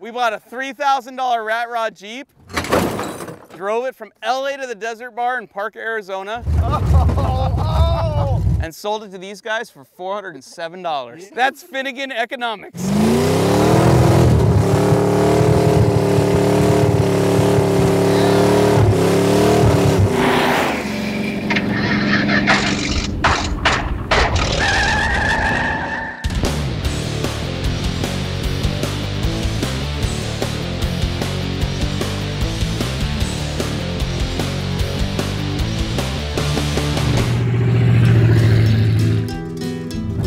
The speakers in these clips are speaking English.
We bought a $3,000 rat rod Jeep, drove it from LA to the Desert Bar in Parker, Arizona, and sold it to these guys for $407. That's Finnegan economics.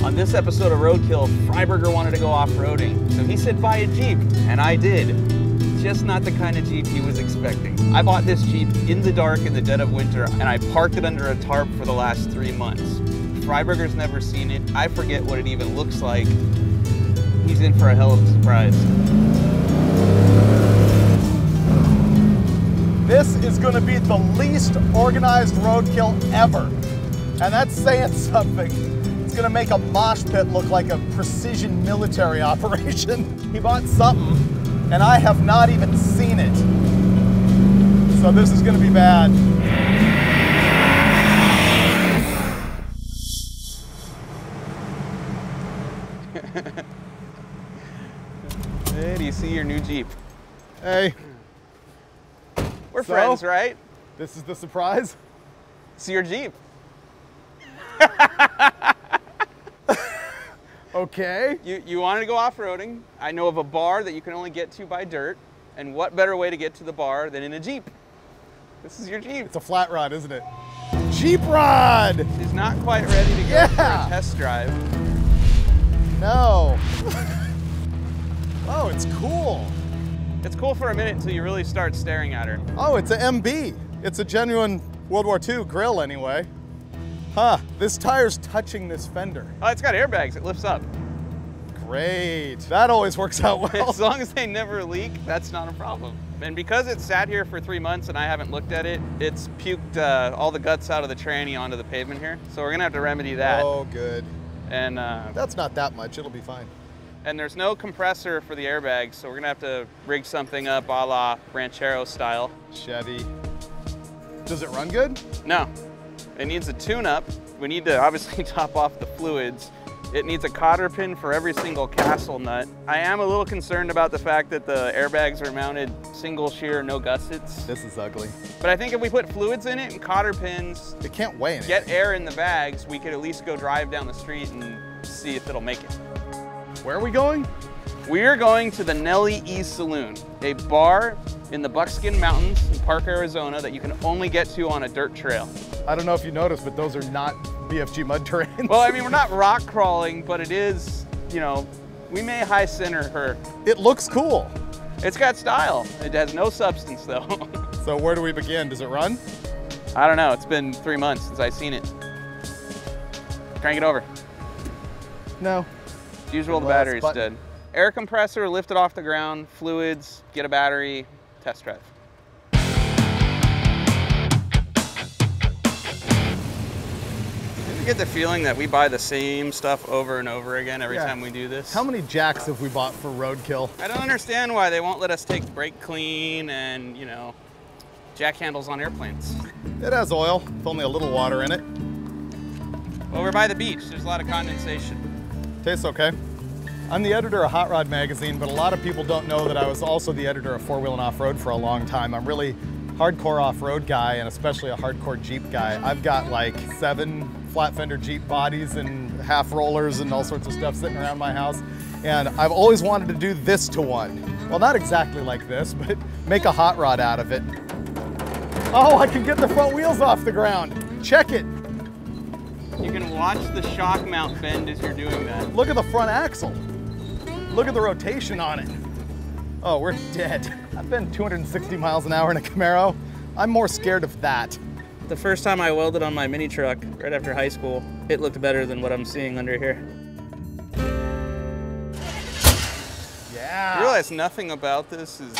On this episode of Roadkill, Freiburger wanted to go off-roading, so he said buy a Jeep, and I did. Just not the kind of Jeep he was expecting. I bought this Jeep in the dark in the dead of winter, and I parked it under a tarp for the last 3 months. Freiburger's never seen it. I forget what it even looks like. He's in for a hell of a surprise. This is going to be the least organized roadkill ever, and that's saying something. It's gonna make a mosh pit look like a precision military operation. He bought something, and I have not even seen it. So this is gonna be bad. Hey, do you see your new Jeep? Hey. We're friends, right? This is the surprise? See your Jeep. Okay. You wanted to go off-roading. I know of a bar that you can only get to by dirt, and what better way to get to the bar than in a Jeep? This is your Jeep. It's a flat rod, isn't it? Jeep rod! She's not quite ready to go for a test drive. No. Oh, it's cool. It's cool for a minute until you really start staring at her. Oh, it's an MB. It's a genuine World War II grill anyway. Huh, this tire's touching this fender. Oh, it's got airbags, it lifts up. Great, that always works out well. As long as they never leak, that's not a problem. And because it's sat here for 3 months and I haven't looked at it, it's puked all the guts out of the tranny onto the pavement here. So we're gonna have to remedy that. Oh, good. And that's not that much, it'll be fine. And there's no compressor for the airbags, so we're gonna have to rig something up a la Ranchero style. Chevy. Does it run good? No, it needs a tune-up. We need to obviously top off the fluids. It needs a cotter pin for every single castle nut. I am a little concerned about the fact that the airbags are mounted single shear, no gussets. This is ugly. But I think if we put fluids in it and cotter pins, it can't weigh anything. Get air in the bags, we could at least go drive down the street and see if it'll make it. Where are we going? We are going to the Nelly E Saloon, a bar in the Buckskin Mountains in Parker, Arizona that you can only get to on a dirt trail. I don't know if you noticed, but those are not BFG mud terrains. Well, I mean, we're not rock crawling, but it is, you know, we may high center her. It looks cool. It's got style. It has no substance though. So where do we begin? Does it run? I don't know. It's been 3 months since I've seen it. Crank it over. No. As usual, the battery's dead. Air compressor, lift it off the ground, fluids, get a battery, test drive. You get the feeling that we buy the same stuff over and over again every time we do this? How many jacks have we bought for Roadkill? I don't understand why they won't let us take brake clean and, you know, jack handles on airplanes. It has oil, with only a little water in it. Well, we're by the beach. There's a lot of condensation. Tastes okay. I'm the editor of Hot Rod Magazine, but a lot of people don't know that I was also the editor of Four Wheel and Off-Road for a long time. I'm really hardcore off-road guy, and especially a hardcore Jeep guy. I've got like 7 flat fender Jeep bodies and half rollers and all sorts of stuff sitting around my house. And I've always wanted to do this to one. Well, not exactly like this, but make a hot rod out of it. Oh, I can get the front wheels off the ground. Check it. You can watch the shock mount bend as you're doing that. Look at the front axle. Look at the rotation on it. Oh, we're dead. I've been 260 miles an hour in a Camaro. I'm more scared of that. The first time I welded on my mini truck right after high school, it looked better than what I'm seeing under here. Yeah. You realize nothing about this is,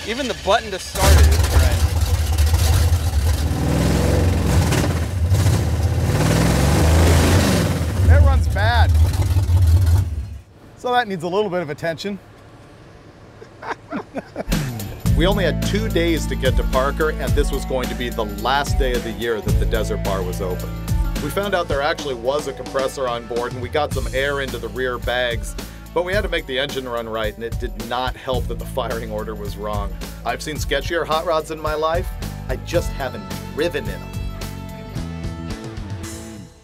even the button to start it is right. It runs bad. So that needs a little bit of attention. We only had 2 days to get to Parker, and this was going to be the last day of the year that the desert bar was open. We found out there actually was a compressor on board, and we got some air into the rear bags, but we had to make the engine run right, and it did not help that the firing order was wrong. I've seen sketchier hot rods in my life. I just haven't driven in them.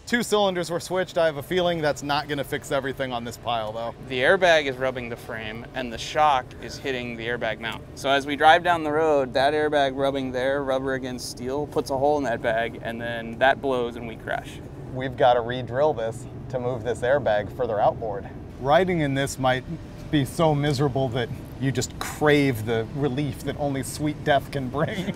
2 cylinders were switched. I have a feeling that's not going to fix everything on this pile, though. The airbag is rubbing the frame, and the shock is hitting the airbag mount. So as we drive down the road, that airbag rubbing there, rubber against steel, puts a hole in that bag, and then that blows and we crash. We've got to re-drill this to move this airbag further outboard. Riding in this might be so miserable that you just crave the relief that only sweet death can bring.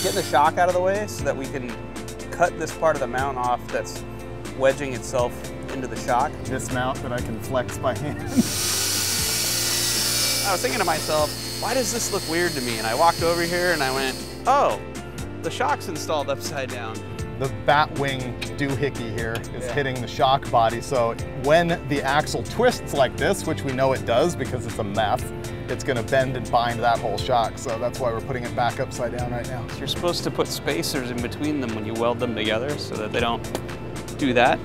Getting the shock out of the way so that we can cut this part of the mount off that's wedging itself into the shock. This mount that I can flex by hand. I was thinking to myself, why does this look weird to me? And I walked over here and I went, oh, the shock's installed upside down. The bat wing doohickey here is hitting the shock body, so when the axle twists like this, which we know it does because it's a mess, it's going to bend and bind that whole shock, so that's why we're putting it back upside down right now. You're supposed to put spacers in between them when you weld them together so that they don't do that.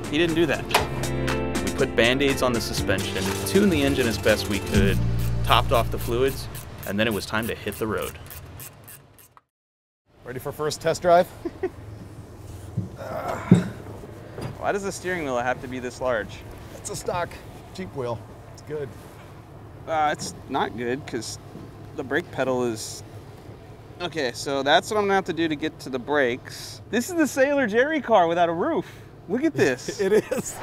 He didn't do that. We put Band-Aids on the suspension, tuned the engine as best we could, topped off the fluids, and then it was time to hit the road. Ready for first test drive? Why does the steering wheel have to be this large? It's a stock Jeep wheel. It's good. It's not good because the brake pedal is... Okay, so that's what I'm gonna have to do to get to the brakes. This is the Sailor Jerry car without a roof. Look at this. It is.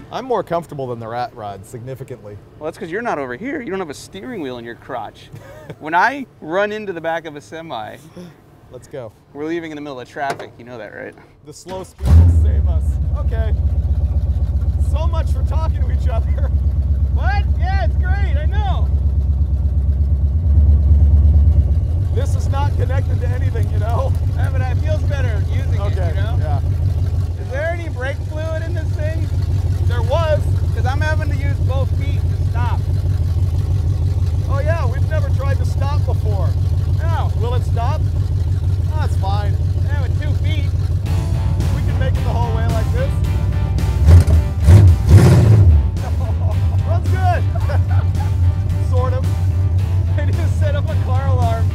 I'm more comfortable than the rat rod, significantly. Well, that's because you're not over here. You don't have a steering wheel in your crotch. When I run into the back of a semi, let's go. We're leaving in the middle of traffic. You know that, right? The slow speed will save us. Okay. So much for talking to each other. What? Yeah, it's great. I know. This is not connected to anything, you know? Yeah, but it feels better using it, you know? Yeah. Is there any brake fluid in this thing? There was. Because I'm having to use both feet to stop. Oh yeah, we've never tried to stop before. No. Will it stop? Oh, it's fine. Yeah, with 2 feet. We can make it the whole way like this. Runs good. Sort of. I just set up a car alarm.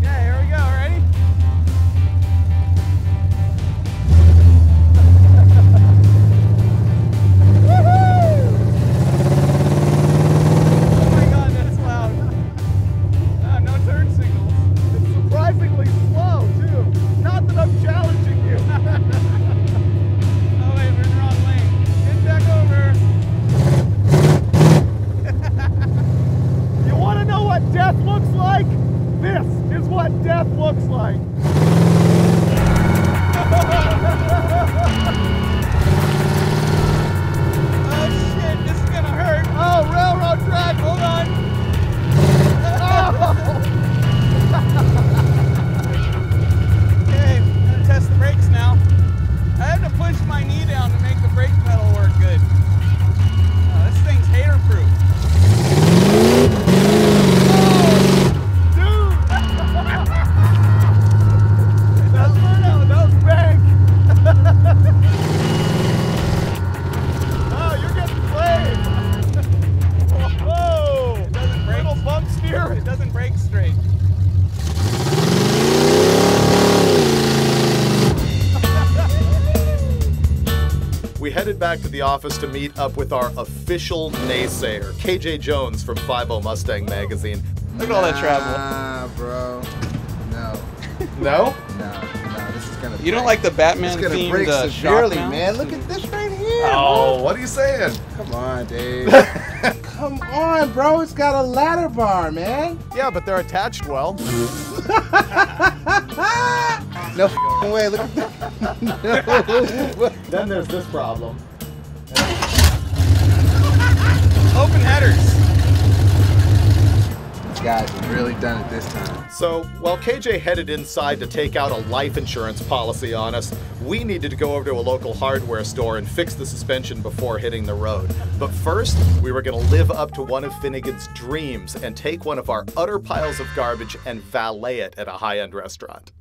Yeah, here we go. Ready? Headed back to the office to meet up with our official naysayer, KJ Jones from 50 Mustang Magazine. Look at all that travel. Ah, bro. No. No? No, this is gonna You don't like the Batman themed themed break shock severely, mounts? man. Look at this right here. Oh, what are you saying? Come on, Dave. Come on, bro. It's got a ladder bar, man. Yeah, but they're attached well. No f***ing way. Look at that. No. Then there's this problem. Open headers. get done it this time. So while KJ headed inside to take out a life insurance policy on us, we needed to go over to a local hardware store and fix the suspension before hitting the road. But first, we were gonna live up to one of Finnegan's dreams and take one of our utter piles of garbage and valet it at a high-end restaurant.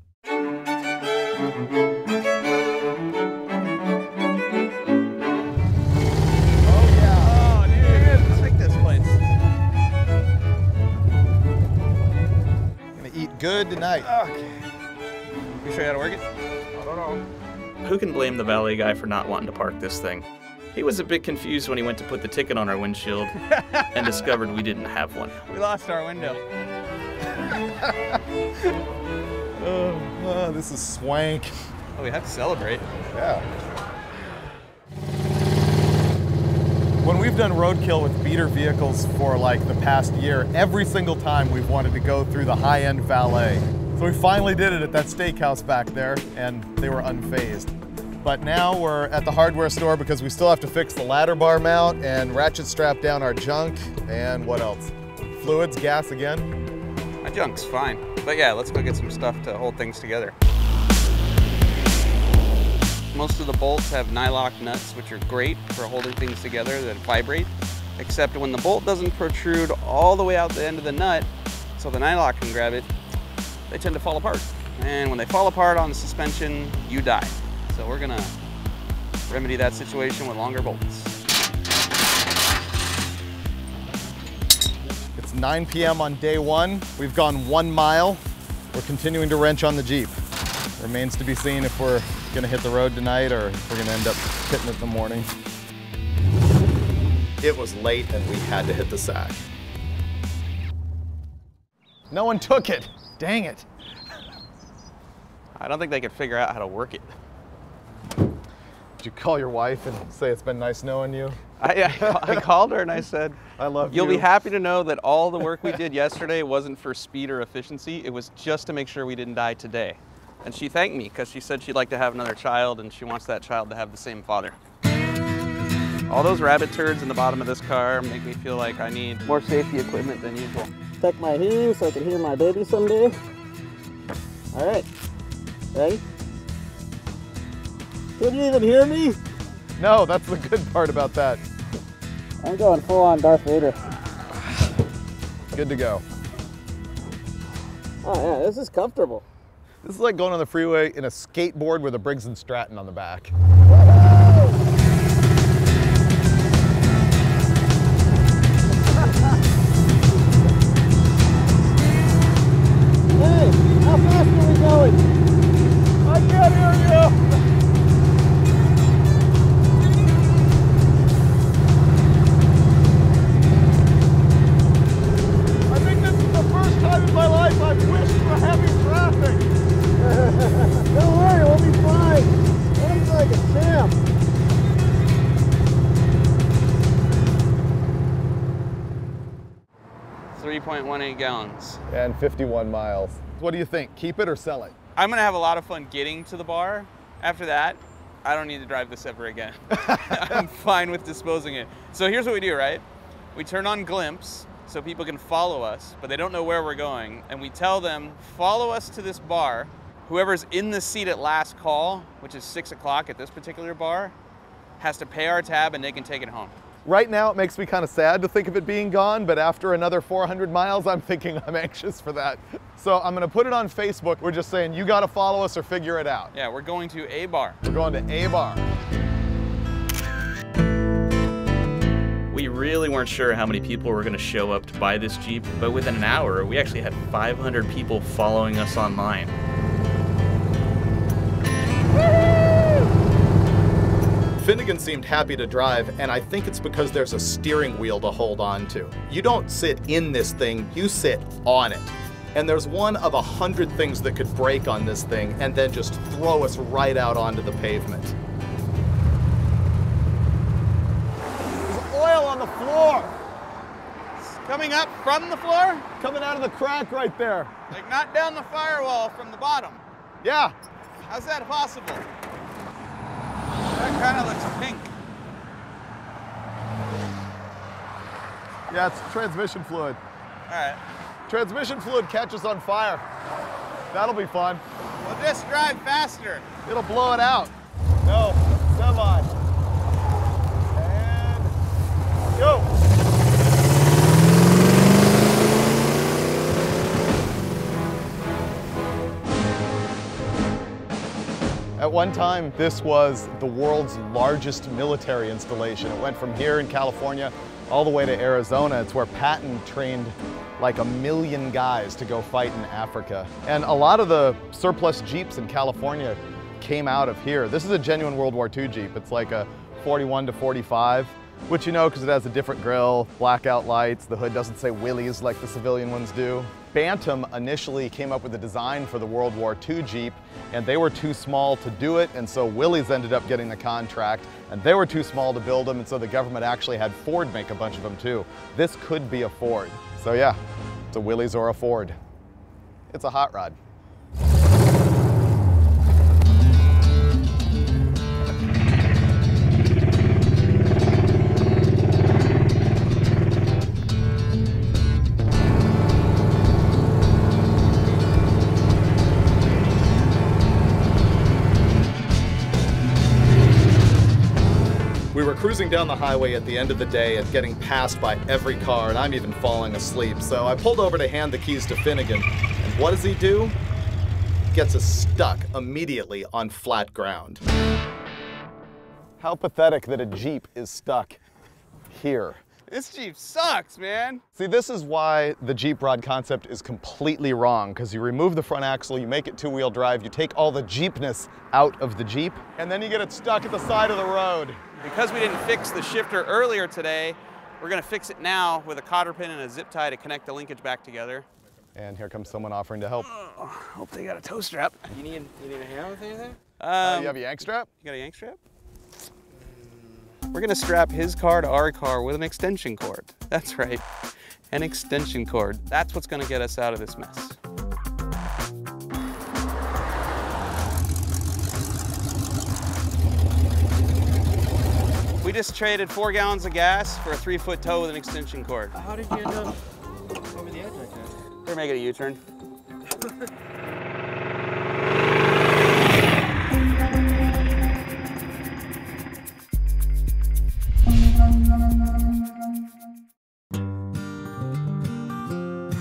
Good tonight. Okay. You show you how to work it? I don't know. Who can blame the valet guy for not wanting to park this thing? He was a bit confused when he went to put the ticket on our windshield and discovered we didn't have one. We lost our window. Oh, this is swank. Oh, we have to celebrate. Yeah. When we've done roadkill with beater vehicles for like the past year, every single time we've wanted to go through the high-end valet. So we finally did it at that steakhouse back there, and they were unfazed. But now we're at the hardware store because we still have to fix the ladder bar mount and ratchet strap down our junk, and what else? Fluids, gas again. My junk's fine. But yeah, let's go get some stuff to hold things together. Most of the bolts have nylock nuts, which are great for holding things together that vibrate, except when the bolt doesn't protrude all the way out the end of the nut, so the nylock can grab it, they tend to fall apart. And when they fall apart on the suspension, you die. So we're gonna remedy that situation with longer bolts. It's 9 p.m. on day one. We've gone 1 mile. We're continuing to wrench on the Jeep. Remains to be seen if we're gonna hit the road tonight or if we're gonna end up hitting it in the morning. It was late and we had to hit the sack. No one took it. Dang it. I don't think they could figure out how to work it. Did you call your wife and say it's been nice knowing you? I called her and I said, I love you. You'll be happy to know that all the work we did yesterday wasn't for speed or efficiency. It was just to make sure we didn't die today. And she thanked me because she said she'd like to have another child and she wants that child to have the same father. All those rabbit turds in the bottom of this car make me feel like I need more safety equipment than usual. Tuck my hearing so I can hear my baby someday. All right, ready? Can you even hear me? No, that's the good part about that. I'm going full on Darth Vader. Good to go. Oh yeah, this is comfortable. This is like going on the freeway in a skateboard with a Briggs & Stratton on the back. Hey, how fast are we going? I can't hear you! I think this is the first time in my life I've wished for heavy traffic. Don't worry, we'll be fine. Runs like a champ. .18 gallons. And 51 miles. What do you think? Keep it or sell it? I'm gonna have a lot of fun getting to the bar. After that, I don't need to drive this ever again. I'm fine with disposing it. So here's what we do, right? We turn on Glimpse so people can follow us, but they don't know where we're going. And we tell them, follow us to this bar. Whoever's in the seat at last call, which is 6 o'clock at this particular bar, has to pay our tab and they can take it home. Right now it makes me kind of sad to think of it being gone, but after another 400 miles, I'm thinking I'm anxious for that. So I'm gonna put it on Facebook. We're just saying, you gotta follow us or figure it out. Yeah, we're going to a bar. We're going to a bar. We really weren't sure how many people were gonna show up to buy this Jeep, but within an hour, we actually had 500 people following us online. Finnegan seemed happy to drive, and I think it's because there's a steering wheel to hold on to. You don't sit in this thing, you sit on it. And there's one of 100 things that could break on this thing and then just throw us right out onto the pavement. There's oil on the floor. It's coming up from the floor? Coming out of the crack right there. Like not down the firewall from the bottom. Yeah. How's that possible? That kind of looks pink. Yeah, it's transmission fluid. All right. Transmission fluid catches on fire. That'll be fun. Well, just drive faster. It'll blow it out. No, semi. And go. At one time, this was the world's largest military installation. It went from here in California all the way to Arizona. It's where Patton trained like 1 million guys to go fight in Africa. And a lot of the surplus Jeeps in California came out of here. This is a genuine World War II Jeep. It's like a 41 to 45, which you know because it has a different grille, blackout lights, the hood doesn't say Willys like the civilian ones do. Bantam initially came up with a design for the World War II Jeep, and they were too small to do it, and so Willys ended up getting the contract, and they were too small to build them, and so the government actually had Ford make a bunch of them too. This could be a Ford. So yeah, it's a Willys or a Ford. It's a hot rod. We were cruising down the highway at the end of the day and getting passed by every car, and I'm even falling asleep. So I pulled over to hand the keys to Finnegan, and what does he do? Gets us stuck immediately on flat ground. How pathetic that a Jeep is stuck here. This Jeep sucks, man. See, this is why the Jeep rod concept is completely wrong, because you remove the front axle, you make it two-wheel drive, you take all the Jeepness out of the Jeep, and then you get it stuck at the side of the road. Because we didn't fix the shifter earlier today, we're gonna fix it now with a cotter pin and a zip tie to connect the linkage back together. And here comes someone offering to help. Oh, hope they got a tow strap. You need a hand with anything? You have a yank strap? You got a yank strap? We're gonna strap his car to our car with an extension cord. That's right, an extension cord. That's what's gonna get us out of this mess. We just traded 4 gallons of gas for a 3-foot tow with an extension cord. How did you end up over the edge like that? They're making a U-turn.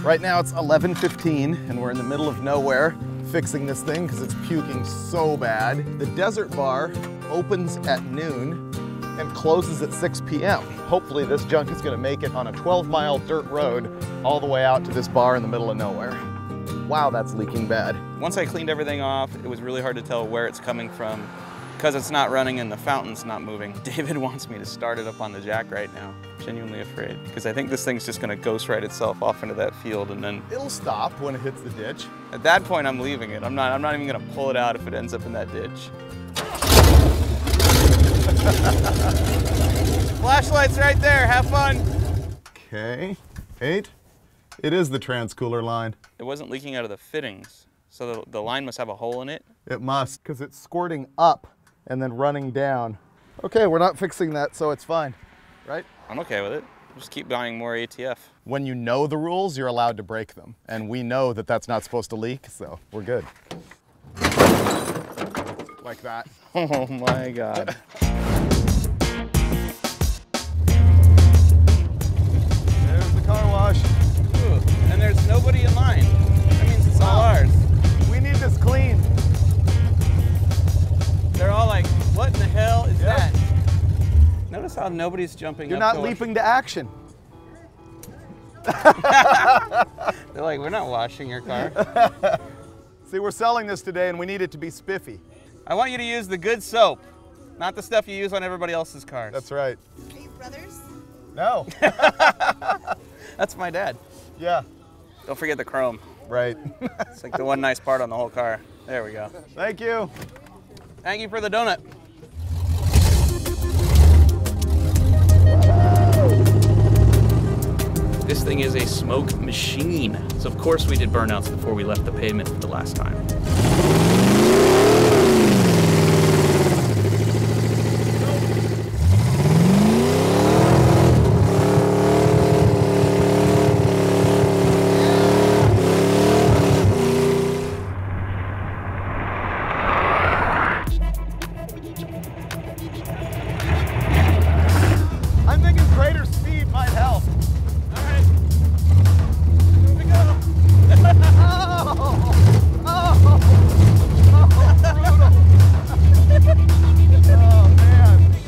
Right now it's 11:15 and we're in the middle of nowhere fixing this thing because it's puking so bad. The desert bar opens at noon and closes at 6 p.m. Hopefully this junk is gonna make it on a 12-mile dirt road all the way out to this bar in the middle of nowhere. Wow, that's leaking bad. Once I cleaned everything off, it was really hard to tell where it's coming from because it's not running and the fountain's not moving. David wants me to start it up on the jack right now. Genuinely afraid, because I think this thing's just gonna ghost ride itself off into that field and then... It'll stop when it hits the ditch. At that point, I'm leaving it. I'm not even gonna pull it out if it ends up in that ditch. Flashlight's right there, have fun. Okay, 8. It is the transcooler line. It wasn't leaking out of the fittings, so the line must have a hole in it. It must, because it's squirting up and then running down. Okay, we're not fixing that, so it's fine, right? I'm okay with it. Just keep buying more ATF. When you know the rules, you're allowed to break them. And we know that that's not supposed to leak, so we're good. Like that. Oh my God. There's the car wash. Ooh, and there's nobody in line. That means it's all ours. We need this clean. They're all like, what in the hell is that? Notice how nobody's jumping You're up not to leaping to action. They're like, we're not washing your car. See, we're selling this today and we need it to be spiffy. I want you to use the good soap, not the stuff you use on everybody else's cars. That's right. Are you brothers? No. That's my dad. Yeah. Don't forget the chrome. Right. It's like the one nice part on the whole car. There we go. Thank you. Thank you for the donut. This thing is a smoke machine. So of course we did burnouts before we left the pavement the last time.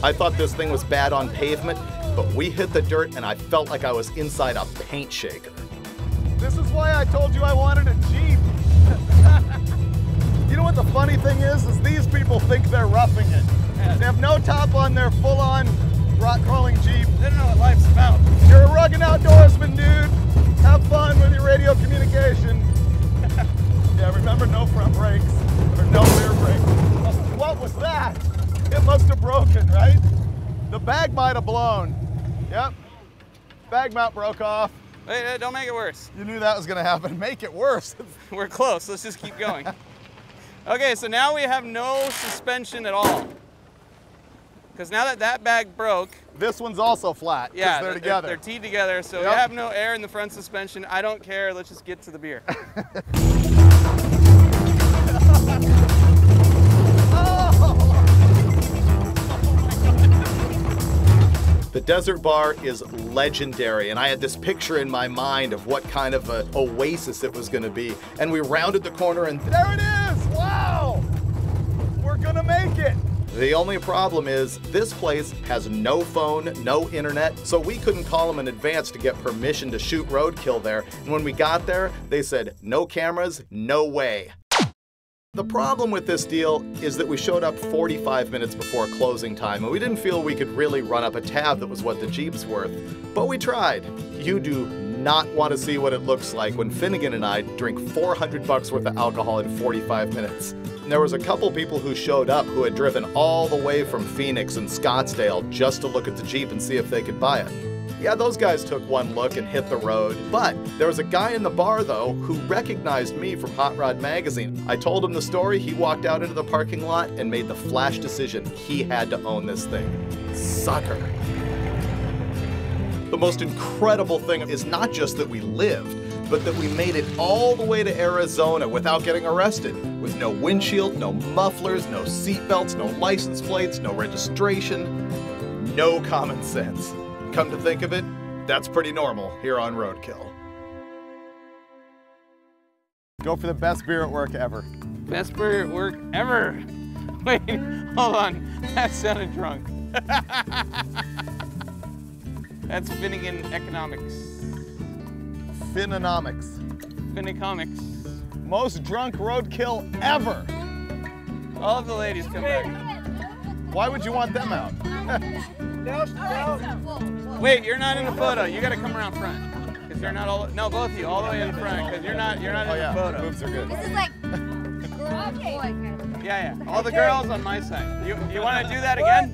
I thought this thing was bad on pavement, but we hit the dirt and I felt like I was inside a paint shaker. This is why I told you I wanted a Jeep. You know what the funny thing is these people think they're roughing it. They have no top on their full-on rock-crawling Jeep. They don't know what life's about. You're a rugged outdoorsman, dude. Have fun with your radio communication. Yeah, remember, no front brakes or no rear brakes. What was that? It must have broken, right? The bag might have blown. Yep. Bag mount broke off. Hey, don't make it worse. You knew that was gonna happen. Make it worse. We're close. Let's just keep going. Okay, so now we have no suspension at all. Because now that that bag broke. This one's also flat. Yeah, they're together. They're teed together, so Yep. we have no air in the front suspension. I don't care. Let's just get to the beer. The Desert Bar is legendary, and I had this picture in my mind of what kind of an oasis it was going to be. And we rounded the corner, and there it is! Wow! We're gonna make it! The only problem is this place has no phone, no internet, so we couldn't call them in advance to get permission to shoot Roadkill there. And when we got there, they said, no cameras, no way. The problem with this deal is that we showed up 45 minutes before closing time, and we didn't feel we could really run up a tab that was what the Jeep's worth. But we tried. You do not want to see what it looks like when Finnegan and I drink $400 worth of alcohol in 45 minutes. And there was a couple people who showed up who had driven all the way from Phoenix and Scottsdale just to look at the Jeep and see if they could buy it. Yeah, those guys took one look and hit the road. But there was a guy in the bar, though, who recognized me from Hot Rod Magazine. I told him the story, he walked out into the parking lot and made the flash decision. He had to own this thing. Sucker. The most incredible thing is not just that we lived, but that we made it all the way to Arizona without getting arrested. With no windshield, no mufflers, no seatbelts, no license plates, no registration, no common sense. Come to think of it, that's pretty normal here on Roadkill. Go for the best beer at work ever. Best beer at work ever. Wait, hold on. That sounded drunk. That's Finnegan Economics. Finnenomics. Finnecomics. Most drunk roadkill ever. All of the ladies come back. Why would you want them out? Wait, you're not in the photo. You got to come around front. Because you're not all, no, both of you, all the way in front. Because you're not in the photo. Boobs are good. This is like girl boy kind of. Yeah. All the girls on my side. You want to do that again?